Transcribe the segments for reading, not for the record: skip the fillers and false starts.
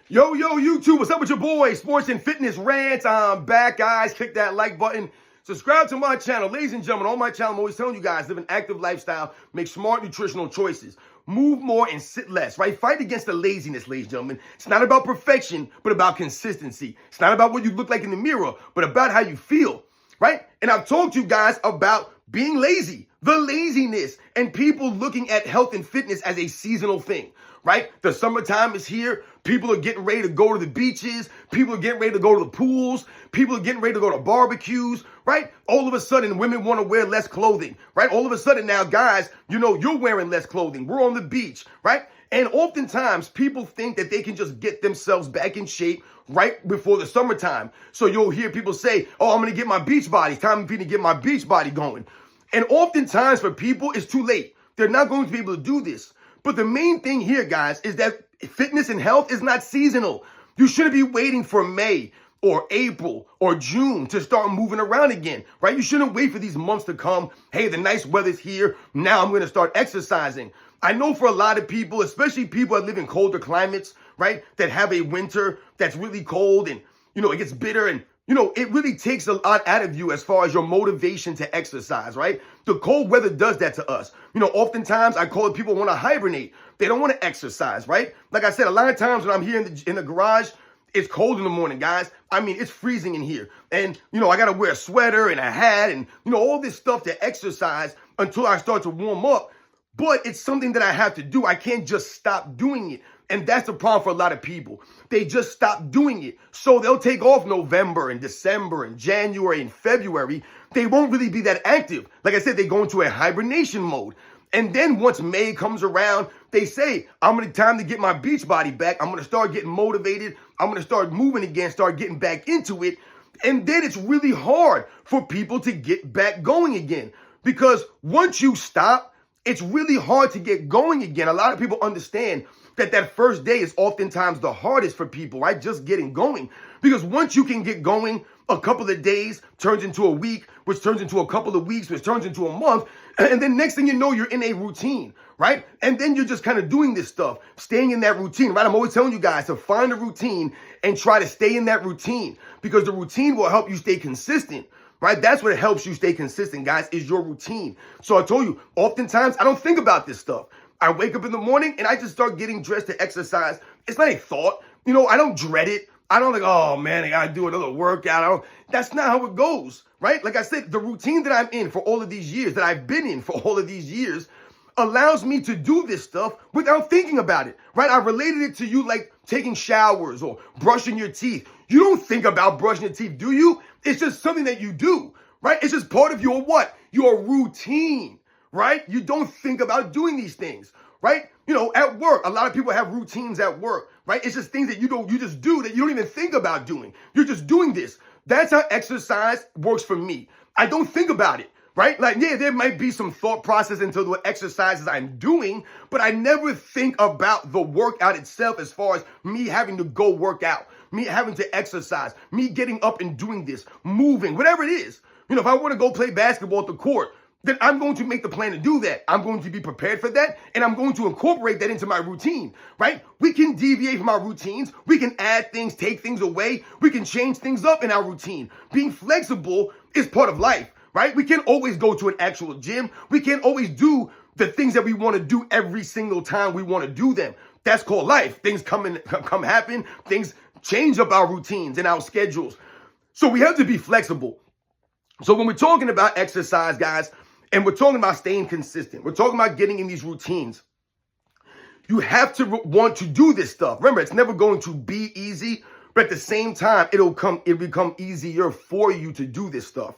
Yo, YouTube, what's up with your boy? Sports and Fitness Rants. I'm back, guys. Click that like button. Subscribe to my channel. Ladies and gentlemen, on my channel, I'm always telling you guys, live an active lifestyle, make smart nutritional choices, move more and sit less, right? Fight against the laziness, ladies and gentlemen. It's not about perfection, but about consistency. It's not about what you look like in the mirror, but about how you feel, right? And I've talked to you guys about being lazy, the laziness, and people looking at health and fitness as a seasonal thing, right? The summertime is here. People are getting ready to go to the beaches. People are getting ready to go to the pools. People are getting ready to go to barbecues, right? All of a sudden, women want to wear less clothing, right? All of a sudden now, guys, you're wearing less clothing. We're on the beach, right? And oftentimes, people think that they can just get themselves back in shape right before the summertime. So you'll hear people say, oh, I'm going to get my beach body. It's time for me to get my beach body going. And oftentimes for people, it's too late. They're not going to be able to do this. But the main thing here, guys, is that fitness and health is not seasonal. You shouldn't be waiting for May or April or June to start moving around again, right? You shouldn't wait for these months to come. Hey, the nice weather's here. Now I'm going to start exercising. I know for a lot of people, especially people that live in colder climates, right, that have a winter that's really cold and, it gets bitter and, it really takes a lot out of you as far as your motivation to exercise, right? The cold weather does that to us. Oftentimes I call it people want to hibernate. They don't want to exercise, right? Like I said, a lot of times when I'm here in the garage, it's cold in the morning, guys. I mean, it's freezing in here. And, I got to wear a sweater and a hat and, all this stuff to exercise until I start to warm up. But it's something that I have to do. I can't just stop doing it. And that's the problem for a lot of people. They just stop doing it. So they'll take off November and December and January and February. They won't really be that active. Like I said, they go into a hibernation mode. And then once May comes around, they say, time to get my beach body back. I'm going to start getting motivated. I'm going to start moving again, start getting back into it. And then it's really hard for people to get back going again. Because once you stop, it's really hard to get going again. A lot of people understand that first day is oftentimes the hardest for people, right? Just getting going. Because once you can get going, a couple of days turns into a week, which turns into a couple of weeks, which turns into a month. And then next thing you know, you're in a routine, right? And then you're just kind of doing this stuff, staying in that routine, right? I'm always telling you guys to find a routine and try to stay in that routine because the routine will help you stay consistent. Right? That's what helps you stay consistent, guys, is your routine. So I told you, oftentimes I don't think about this stuff. I wake up in the morning and I just start getting dressed to exercise. It's not a thought. I don't dread it. I don't oh man, I got to do another workout. That's not how it goes, right? Like I said, the routine that I'm in for all of these years, that I've been in for all of these years, allows me to do this stuff without thinking about it, right? I related it to you like taking showers or brushing your teeth. You don't think about brushing your teeth, do you? It's just something that you do, right? It's just part of your what? Your routine, right? You don't think about doing these things, right? At work, a lot of people have routines at work, right? It's just things that you just do that you don't even think about doing. You're just doing this. That's how exercise works for me. I don't think about it. Right? Like, yeah, there might be some thought process into the exercises I'm doing, but I never think about the workout itself as far as me having to go work out, me having to exercise, me getting up and doing this, moving, whatever it is. If I want to go play basketball at the court, then I'm going to make the plan to do that. I'm going to be prepared for that, and I'm going to incorporate that into my routine, right? We can deviate from our routines. We can add things, take things away. We can change things up in our routine. Being flexible is part of life. Right? We can't always go to an actual gym. We can't always do the things that we want to do every single time we want to do them. That's called life. Things come happen. Things change up our routines and our schedules. So we have to be flexible. So when we're talking about exercise, guys, and we're talking about staying consistent, we're talking about getting in these routines, you have to want to do this stuff. Remember, it's never going to be easy, but at the same time, it'll become easier for you to do this stuff.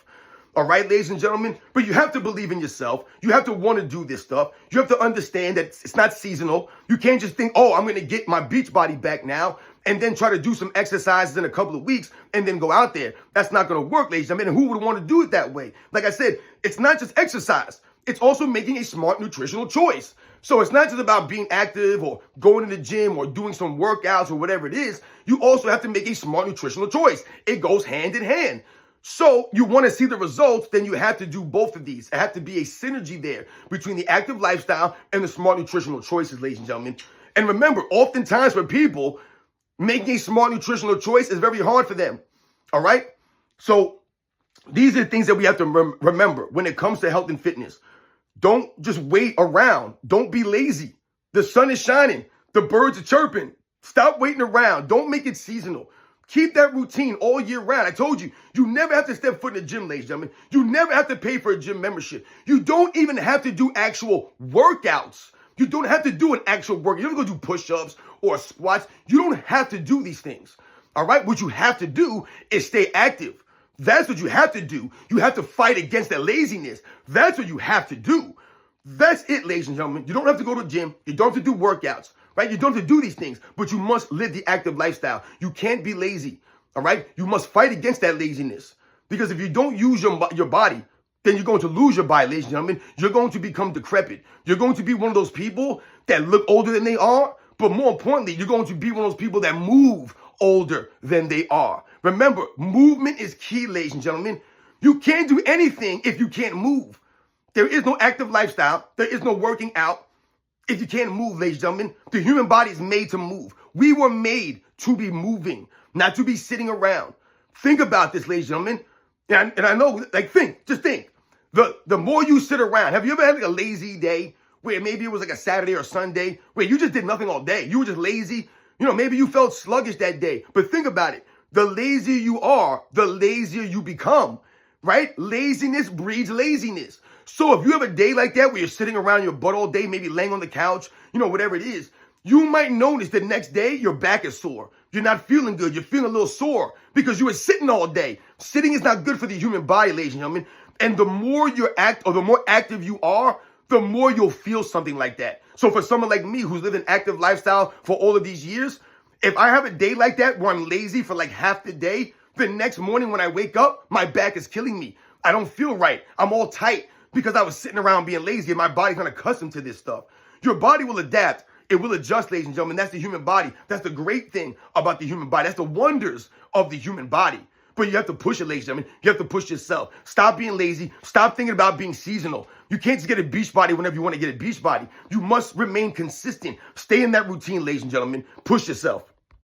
All right, ladies and gentlemen, but you have to believe in yourself. You have to want to do this stuff. You have to understand that it's not seasonal. You can't just think, oh, I'm going to get my beach body back now and then try to do some exercises in a couple of weeks and then go out there. That's not going to work, ladies and gentlemen. Who would want to do it that way? Like I said, it's not just exercise. It's also making a smart nutritional choice. So it's not just about being active or going to the gym or doing some workouts or whatever it is. You also have to make a smart nutritional choice. It goes hand in hand. So you want to see the results, then you have to do both of these. There have to be a synergy there between the active lifestyle and the smart nutritional choices, ladies and gentlemen. And remember, oftentimes for people, Making a smart nutritional choice is very hard for them. All right? So these are the things that we have to remember when it comes to health and fitness. Don't just wait around. Don't be lazy. The sun is shining. The birds are chirping. Stop waiting around. Don't make it seasonal. Keep that routine all year round. I told you, you never have to step foot in the gym, ladies and gentlemen. You never have to pay for a gym membership. You don't even have to do actual workouts. You don't have to do an actual work. You don't have to go do push-ups or squats. You don't have to do these things. All right? What you have to do is stay active. That's what you have to do. You have to fight against that laziness. That's what you have to do. That's it, ladies and gentlemen. You don't have to go to the gym. You don't have to do workouts, right? You don't have to do these things, but you must live the active lifestyle. You can't be lazy, all right? You must fight against that laziness, because if you don't use your body, then you're going to lose your body, ladies and gentlemen. You're going to become decrepit. You're going to be one of those people that look older than they are, but more importantly, you're going to be one of those people that move older than they are. Remember, movement is key, ladies and gentlemen. You can't do anything if you can't move. There is no active lifestyle. There is no working out if you can't move, ladies and gentlemen. The human body is made to move. We were made to be moving, not to be sitting around. Think about this, ladies and gentlemen. And I know, just think. The more you sit around, have you ever had like a lazy day where maybe it was like a Saturday or Sunday where you just did nothing all day? You were just lazy. You know, maybe you felt sluggish that day. But think about it. The lazier you are, the lazier you become, right? Laziness breeds laziness. So if you have a day like that where you're sitting around your butt all day, maybe laying on the couch, you know, whatever it is, you might notice the next day your back is sore. You're not feeling good. You're feeling a little sore because you were sitting all day. Sitting is not good for the human body, ladies and gentlemen. And the more the more active you are, the more you'll feel something like that. So for someone like me who's lived an active lifestyle for all of these years, if I have a day like that where I'm lazy for like half the day, the next morning when I wake up, my back is killing me. I don't feel right. I'm all tight because I was sitting around being lazy and my body's not accustomed to this stuff. Your body will adapt. It will adjust, ladies and gentlemen. That's the human body. That's the great thing about the human body. That's the wonders of the human body. But you have to push it, ladies and gentlemen. You have to push yourself. Stop being lazy. Stop thinking about being seasonal. You can't just get a beach body whenever you want to get a beach body. You must remain consistent. Stay in that routine, ladies and gentlemen. Push yourself.